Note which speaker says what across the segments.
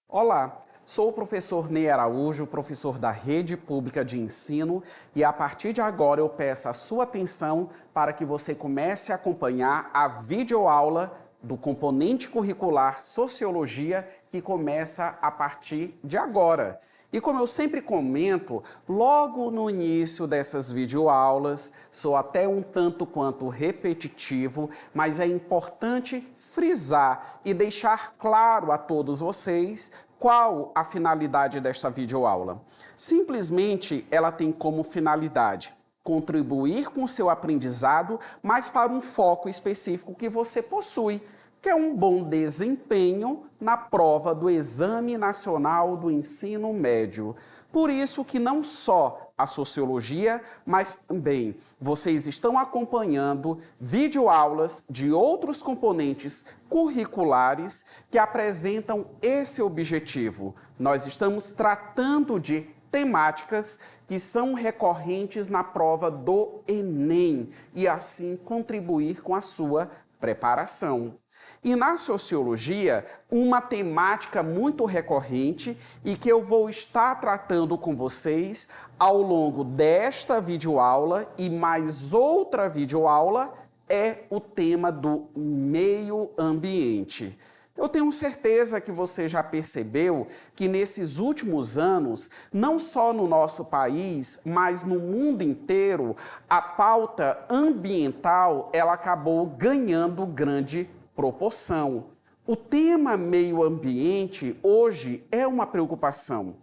Speaker 1: Olá, sou o professor Ney Araújo, professor da Rede Pública de Ensino, e a partir de agora eu peço a sua atenção para que você comece a acompanhar a videoaula do componente curricular Sociologia, que começa a partir de agora. E como eu sempre comento, logo no início dessas videoaulas, sou até um tanto quanto repetitivo, mas é importante frisar e deixar claro a todos vocês qual a finalidade desta videoaula. Simplesmente ela tem como finalidade contribuir com o seu aprendizado, mas para um foco específico que você possui, que é um bom desempenho na prova do Exame Nacional do Ensino Médio. Por isso que não só a Sociologia, mas também vocês estão acompanhando videoaulas de outros componentes curriculares que apresentam esse objetivo. Nós estamos tratando de temáticas que são recorrentes na prova do Enem e assim contribuir com a sua preparação. E na Sociologia, uma temática muito recorrente e que eu vou estar tratando com vocês ao longo desta videoaula e mais outra videoaula é o tema do meio ambiente. Eu tenho certeza que você já percebeu que nesses últimos anos, não só no nosso país, mas no mundo inteiro, a pauta ambiental ela acabou ganhando grande proporção. O tema meio ambiente hoje é uma preocupação.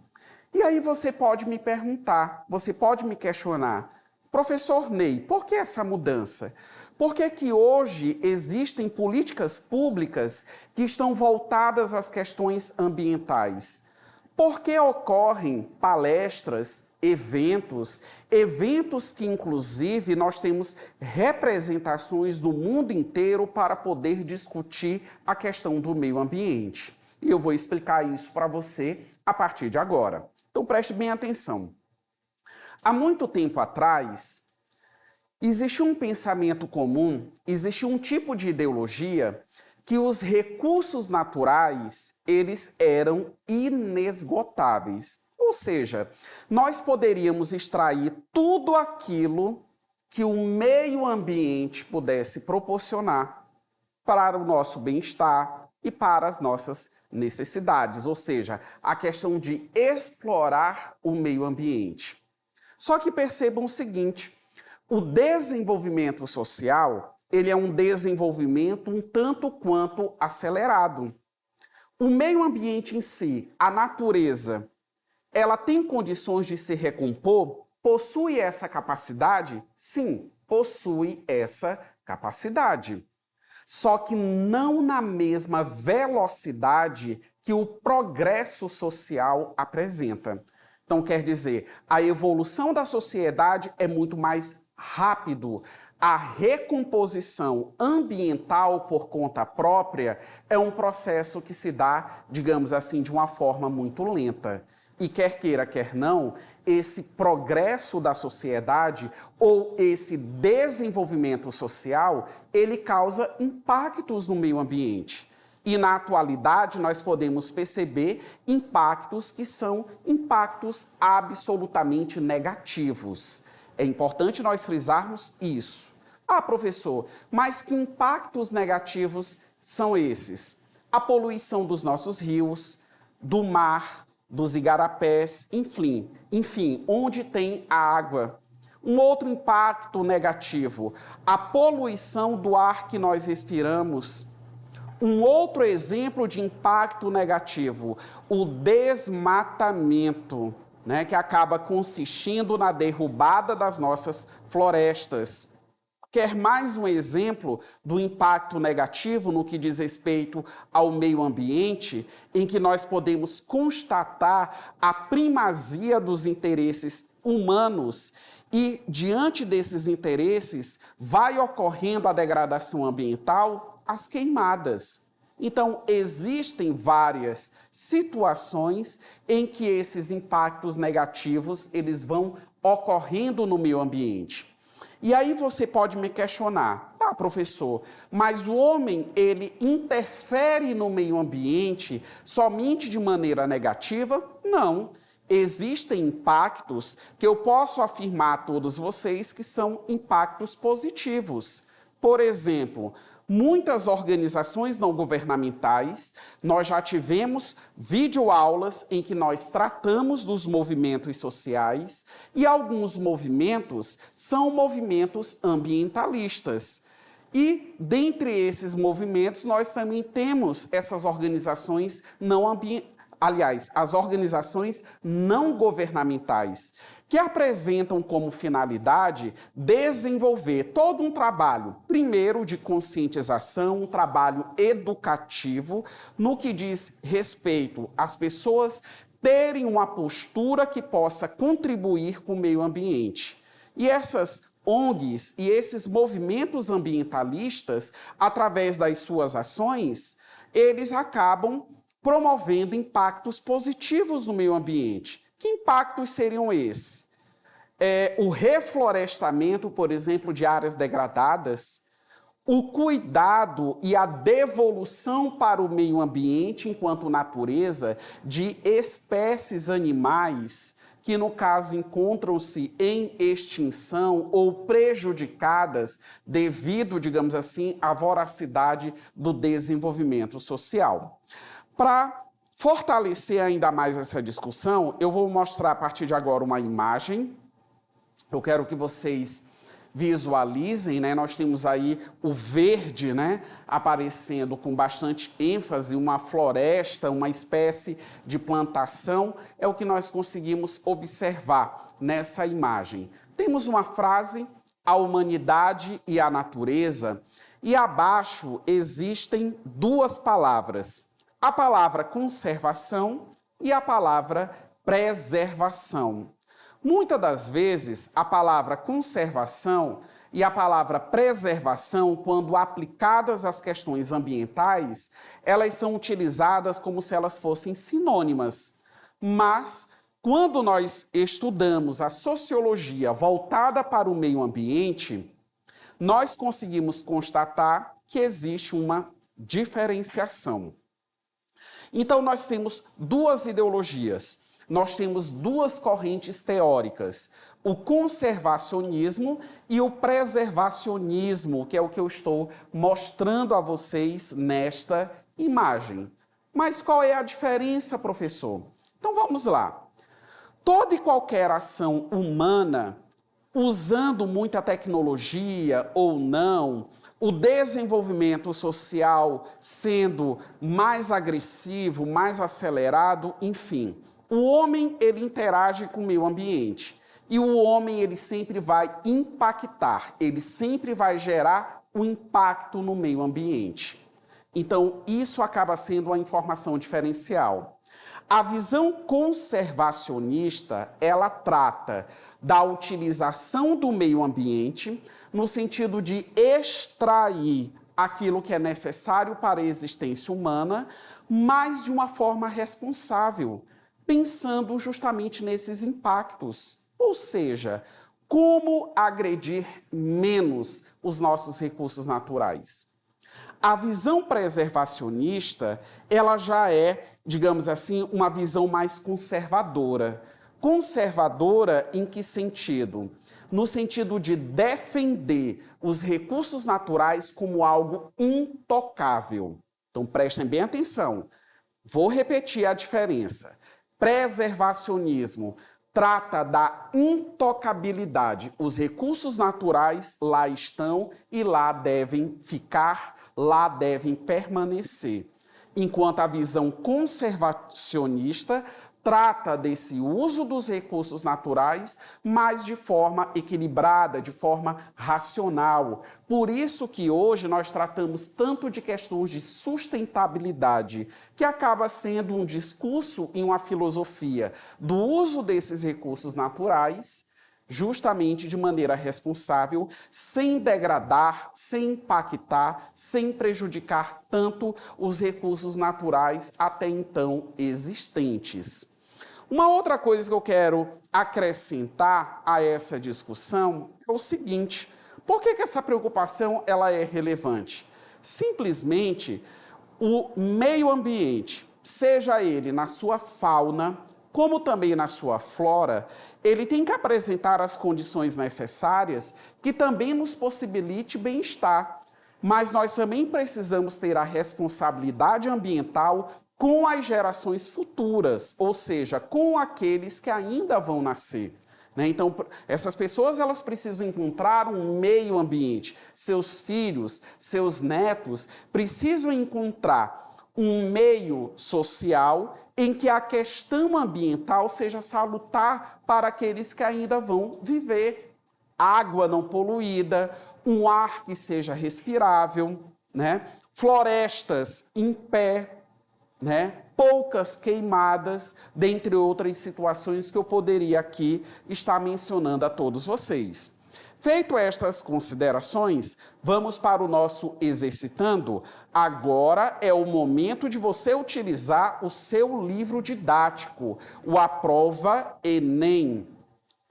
Speaker 1: E aí você pode me perguntar, você pode me questionar, professor Ney, por que essa mudança? Por que que hoje existem políticas públicas que estão voltadas às questões ambientais? Por que ocorrem palestras, eventos que inclusive nós temos representações do mundo inteiro para poder discutir a questão do meio ambiente? E eu vou explicar isso para você a partir de agora. Então preste bem atenção. Há muito tempo atrás, existe um pensamento comum, existe um tipo de ideologia que os recursos naturais, eles eram inesgotáveis. Ou seja, nós poderíamos extrair tudo aquilo que o meio ambiente pudesse proporcionar para o nosso bem-estar e para as nossas necessidades. Ou seja, a questão de explorar o meio ambiente. Só que percebam o seguinte, o desenvolvimento social, ele é um desenvolvimento um tanto quanto acelerado. O meio ambiente em si, a natureza, ela tem condições de se recompor? Possui essa capacidade? Sim, possui essa capacidade. Só que não na mesma velocidade que o progresso social apresenta. Então, quer dizer, a evolução da sociedade é muito mais rápido. A recomposição ambiental por conta própria é um processo que se dá, digamos assim, de uma forma muito lenta. E quer queira, quer não, esse progresso da sociedade ou esse desenvolvimento social, ele causa impactos no meio ambiente. E na atualidade nós podemos perceber impactos que são impactos absolutamente negativos. É importante nós frisarmos isso. Ah, professor, mas que impactos negativos são esses? A poluição dos nossos rios, do mar, dos igarapés, enfim, onde tem a água. Um outro impacto negativo, a poluição do ar que nós respiramos. Um outro exemplo de impacto negativo, o desmatamento, que acaba consistindo na derrubada das nossas florestas. Quer mais um exemplo do impacto negativo no que diz respeito ao meio ambiente, em que nós podemos constatar a primazia dos interesses humanos e, diante desses interesses, vai ocorrendo a degradação ambiental? As queimadas. Então, existem várias situações em que esses impactos negativos eles vão ocorrendo no meio ambiente. E aí você pode me questionar, tá, professor, mas o homem, ele interfere no meio ambiente somente de maneira negativa? Não. Existem impactos que eu posso afirmar a todos vocês que são impactos positivos. Por exemplo, muitas organizações não governamentais, nós já tivemos videoaulas em que nós tratamos dos movimentos sociais e alguns movimentos são movimentos ambientalistas. E, dentre esses movimentos, nós também temos essas organizações não ambientalistas. Aliás, as organizações não governamentais, que apresentam como finalidade desenvolver todo um trabalho, primeiro de conscientização, um trabalho educativo, no que diz respeito às pessoas terem uma postura que possa contribuir com o meio ambiente. E essas ONGs e esses movimentos ambientalistas, através das suas ações, eles acabam promovendo impactos positivos no meio ambiente. Que impactos seriam esses? O reflorestamento, por exemplo, de áreas degradadas, o cuidado e a devolução para o meio ambiente enquanto natureza de espécies animais que, no caso, encontram-se em extinção ou prejudicadas devido, digamos assim, à voracidade do desenvolvimento social. Para fortalecer ainda mais essa discussão, eu vou mostrar a partir de agora uma imagem. Eu quero que vocês visualizem, né? Nós temos aí o verde, né, aparecendo com bastante ênfase, uma floresta, uma espécie de plantação, é o que nós conseguimos observar nessa imagem. Temos uma frase, a humanidade e a natureza, e abaixo existem duas palavras. A palavra conservação e a palavra preservação. Muitas das vezes, a palavra conservação e a palavra preservação, quando aplicadas às questões ambientais, elas são utilizadas como se elas fossem sinônimas. Mas, quando nós estudamos a sociologia voltada para o meio ambiente, nós conseguimos constatar que existe uma diferenciação. Então, nós temos duas ideologias, nós temos duas correntes teóricas, o conservacionismo e o preservacionismo, que é o que eu estou mostrando a vocês nesta imagem. Mas qual é a diferença, professor? Então, vamos lá. Toda e qualquer ação humana, usando muita tecnologia ou não, o desenvolvimento social sendo mais agressivo, mais acelerado, enfim. O homem, ele interage com o meio ambiente. E o homem, ele sempre vai impactar, ele sempre vai gerar um impacto no meio ambiente. Então, isso acaba sendo uma informação diferencial. A visão conservacionista, ela trata da utilização do meio ambiente no sentido de extrair aquilo que é necessário para a existência humana, mas de uma forma responsável, pensando justamente nesses impactos. Ou seja, como agredir menos os nossos recursos naturais. A visão preservacionista, ela já é, digamos assim, uma visão mais conservadora. Conservadora em que sentido? No sentido de defender os recursos naturais como algo intocável. Então, prestem bem atenção. Vou repetir a diferença. Preservacionismo trata da intocabilidade. Os recursos naturais lá estão e lá devem ficar, lá devem permanecer. Enquanto a visão conservacionista trata desse uso dos recursos naturais, mas de forma equilibrada, de forma racional. Por isso que hoje nós tratamos tanto de questões de sustentabilidade, que acaba sendo um discurso e uma filosofia do uso desses recursos naturais, justamente de maneira responsável, sem degradar, sem impactar, sem prejudicar tanto os recursos naturais até então existentes. Uma outra coisa que eu quero acrescentar a essa discussão é o seguinte: por que essa preocupação ela é relevante? Simplesmente o meio ambiente, seja ele na sua fauna, como também na sua flora, ele tem que apresentar as condições necessárias que também nos possibilite bem-estar. Mas nós também precisamos ter a responsabilidade ambiental com as gerações futuras, ou seja, com aqueles que ainda vão nascer. Então, essas pessoas elas precisam encontrar um meio ambiente. Seus filhos, seus netos precisam encontrar um meio social em que a questão ambiental seja salutar para aqueles que ainda vão viver. Água não poluída, um ar que seja respirável, florestas em pé, poucas queimadas, dentre outras situações que eu poderia aqui estar mencionando a todos vocês. Feito estas considerações, vamos para o nosso exercitando. Agora é o momento de você utilizar o seu livro didático, o Aprova Enem,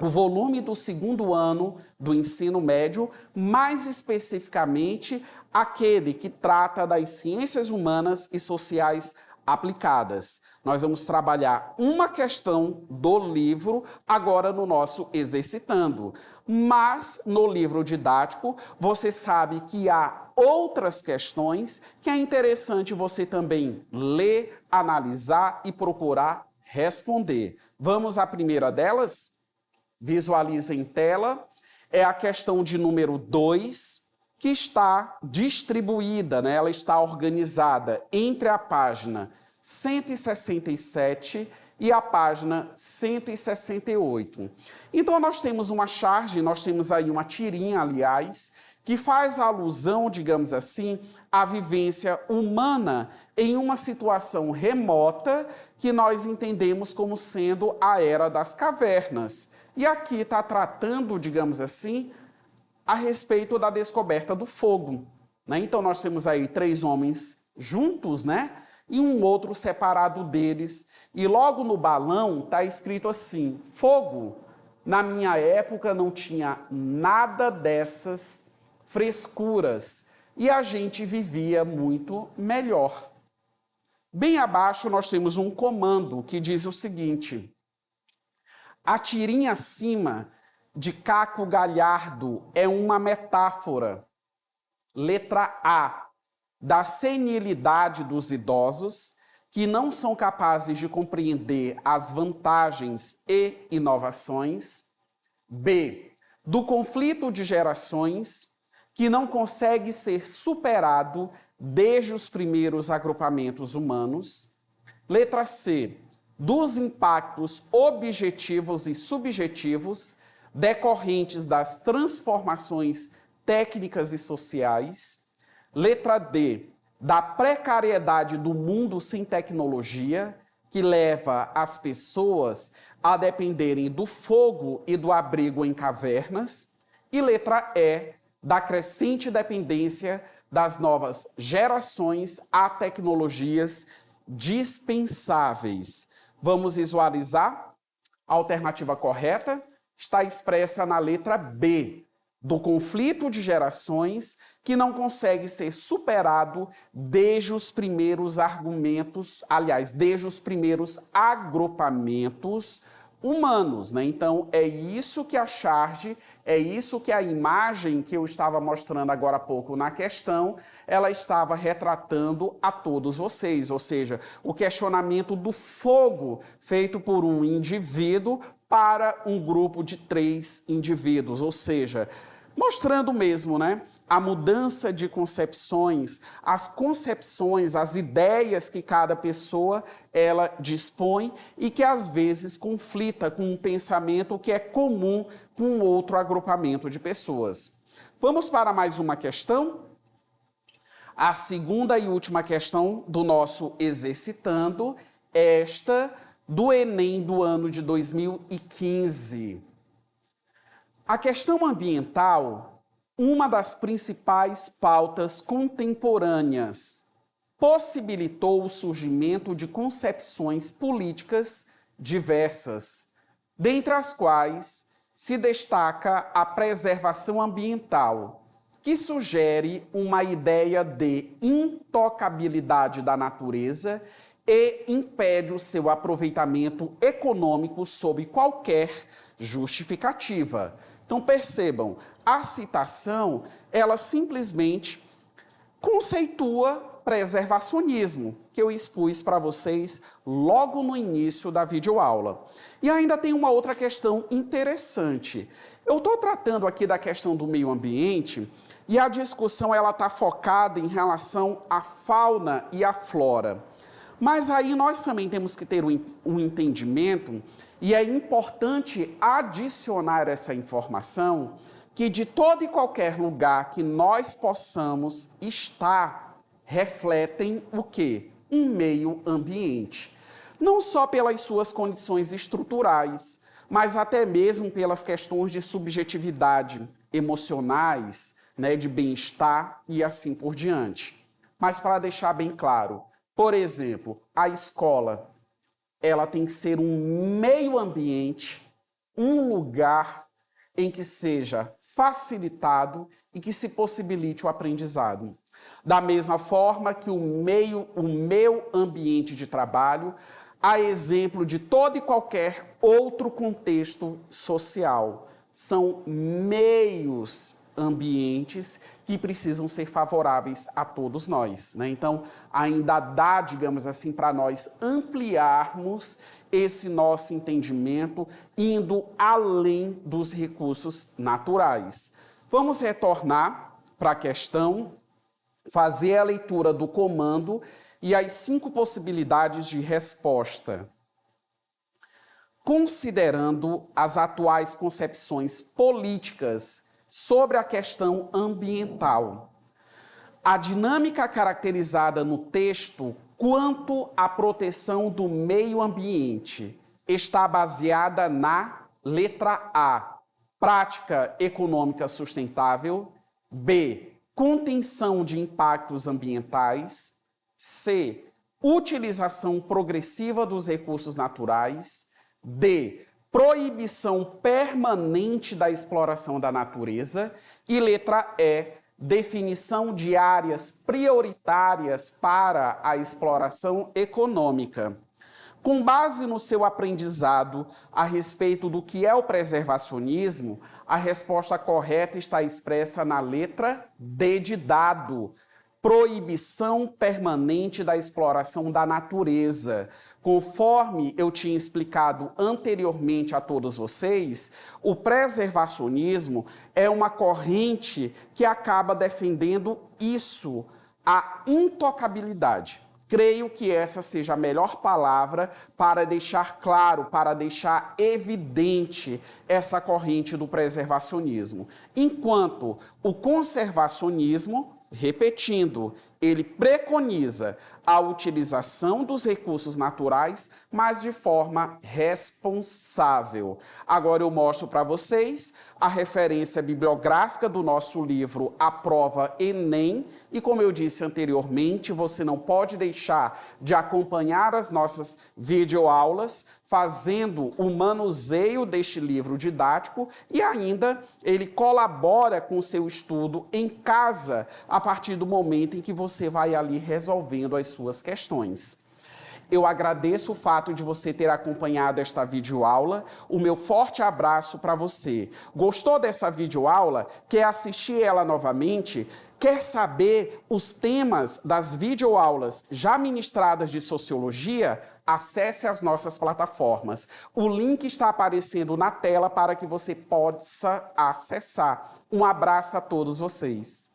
Speaker 1: o volume do 2º ano do ensino médio, mais especificamente aquele que trata das ciências humanas e sociais aplicadas. Nós vamos trabalhar uma questão do livro agora no nosso exercitando. Mas no livro didático, você sabe que há outras questões que é interessante você também ler, analisar e procurar responder. Vamos à primeira delas? Visualiza em tela. É a questão de número 2, que está distribuída, ela está organizada entre a página 167 e a página 168. Então, nós temos uma charge, nós temos aí uma tirinha, aliás, que faz alusão, digamos assim, à vivência humana em uma situação remota que nós entendemos como sendo a Era das Cavernas. E aqui está tratando, digamos assim, a respeito da descoberta do fogo. Então, nós temos aí 3 homens juntos, e um outro separado deles. E logo no balão está escrito assim: fogo. Na minha época não tinha nada dessas frescuras e a gente vivia muito melhor. Bem abaixo nós temos um comando que diz o seguinte: a tirinha acima de Caco Galhardo é uma metáfora, letra A, da senilidade dos idosos que não são capazes de compreender as vantagens e inovações. B, do conflito de gerações que não consegue ser superado desde os primeiros agrupamentos humanos. Letra C, dos impactos objetivos e subjetivos decorrentes das transformações técnicas e sociais. Letra D, da precariedade do mundo sem tecnologia, que leva as pessoas a dependerem do fogo e do abrigo em cavernas. E letra E, da crescente dependência das novas gerações a tecnologias dispensáveis. Vamos visualizar? A alternativa correta está expressa na letra B, do conflito de gerações que não consegue ser superado desde os primeiros argumentos, aliás, desde os primeiros agrupamentos humanos, Então, é isso que a charge, é isso que a imagem que eu estava mostrando agora há pouco na questão, ela estava retratando a todos vocês, ou seja, o questionamento do fogo feito por um indivíduo para um grupo de 3 indivíduos, ou seja, mostrando mesmo, né, a mudança de concepções, as concepções, as ideias que cada pessoa ela dispõe e que às vezes conflita com um pensamento que é comum com outro agrupamento de pessoas. Vamos para mais uma questão? A segunda e última questão do nosso Exercitando, esta do Enem do ano de 2015. A questão ambiental, uma das principais pautas contemporâneas, possibilitou o surgimento de concepções políticas diversas, dentre as quais se destaca a preservação ambiental, que sugere uma ideia de intocabilidade da natureza e impede o seu aproveitamento econômico sob qualquer justificativa. Então percebam, a citação, ela simplesmente conceitua preservacionismo, que eu expus para vocês logo no início da videoaula. E ainda tem uma outra questão interessante. Eu estou tratando aqui da questão do meio ambiente e a discussão ela está focada em relação à fauna e à flora. Mas aí nós também temos que ter um entendimento, e é importante adicionar essa informação, que de todo e qualquer lugar que nós possamos estar, refletem o quê? Um meio ambiente. Não só pelas suas condições estruturais, mas até mesmo pelas questões de subjetividade, emocionais, né, de bem-estar e assim por diante. Mas para deixar bem claro, por exemplo, a escola, ela tem que ser um meio ambiente, um lugar em que seja facilitado e que se possibilite o aprendizado. Da mesma forma que o meu ambiente de trabalho, a exemplo de todo e qualquer outro contexto social, são meios ambientes que precisam ser favoráveis a todos nós, né? Então, ainda dá, digamos assim, para nós ampliarmos esse nosso entendimento, indo além dos recursos naturais. Vamos retornar para a questão, fazer a leitura do comando e as 5 possibilidades de resposta. Considerando as atuais concepções políticas sobre a questão ambiental, a dinâmica caracterizada no texto quanto à proteção do meio ambiente está baseada na letra A, prática econômica sustentável, B, contenção de impactos ambientais, C, utilização progressiva dos recursos naturais, D, proibição permanente da exploração da natureza e letra E, definição de áreas prioritárias para a exploração econômica. Com base no seu aprendizado a respeito do que é o preservacionismo, a resposta correta está expressa na letra D de dado, proibição permanente da exploração da natureza. Conforme eu tinha explicado anteriormente a todos vocês, o preservacionismo é uma corrente que acaba defendendo isso, a intocabilidade. Creio que essa seja a melhor palavra para deixar claro, para deixar evidente essa corrente do preservacionismo. Enquanto o conservacionismo, repetindo, ele preconiza a utilização dos recursos naturais, mas de forma responsável. Agora eu mostro para vocês a referência bibliográfica do nosso livro A Prova Enem, e como eu disse anteriormente, você não pode deixar de acompanhar as nossas videoaulas, fazendo o manuseio deste livro didático, e ainda ele colabora com o seu estudo em casa, a partir do momento em que você vai ali resolvendo as suas questões. Eu agradeço o fato de você ter acompanhado esta videoaula. O meu forte abraço para você. Gostou dessa videoaula? Quer assistir ela novamente? Quer saber os temas das videoaulas já ministradas de Sociologia? Acesse as nossas plataformas. O link está aparecendo na tela para que você possa acessar. Um abraço a todos vocês.